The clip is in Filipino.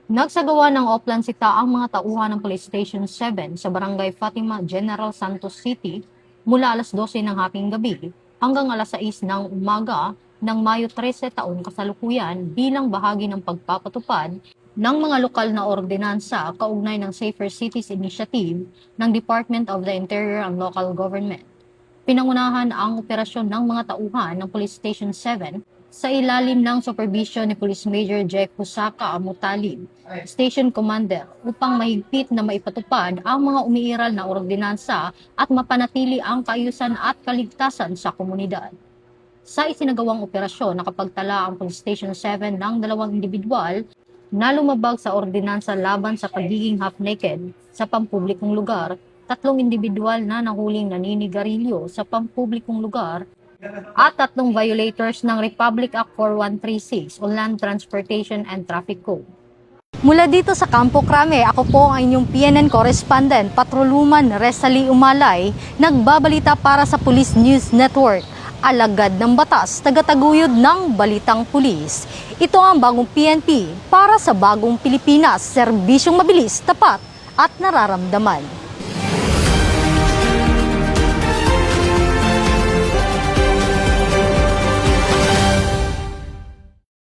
Nagsagawa ng Oplan Sita ang mga tauhan ng Police Station 7 sa Barangay Fatima, General Santos City mula alas 12 ng haping gabi hanggang alas 6 ng umaga ng Mayo 13 taong kasalukuyan bilang bahagi ng pagpapatupad ng mga lokal na ordinansa kaugnay ng Safer Cities Initiative ng Department of the Interior and Local Government. Pinangunahan ang operasyon ng mga tauhan ng Police Station 7 sa ilalim ng supervision ni Police Major Jack Husaka Amutalib, Station Commander, upang mahigpit na maipatupad ang mga umiiral na ordinansa at mapanatili ang kaayusan at kaligtasan sa komunidad. Sa isinagawang operasyon, nakapagtala ang Police Station 7 ng 2 individual na lumabag sa ordinansa laban sa pagiging half-naked sa pampublikong lugar, 3 individual na nahuling naninigarilyo sa pampublikong lugar, at 3 violators ng Republic Act 4136 o Land Transportation and Traffic Code. Mula dito sa Campo Crame, ako po ang inyong PNN correspondent, Patroluman Resali Umalay, nagbabalita para sa Police News Network. Alagad ng batas, tagataguyod ng balitang pulis. Ito ang bagong PNP para sa bagong Pilipinas, serbisyong mabilis, tapat at nararamdaman.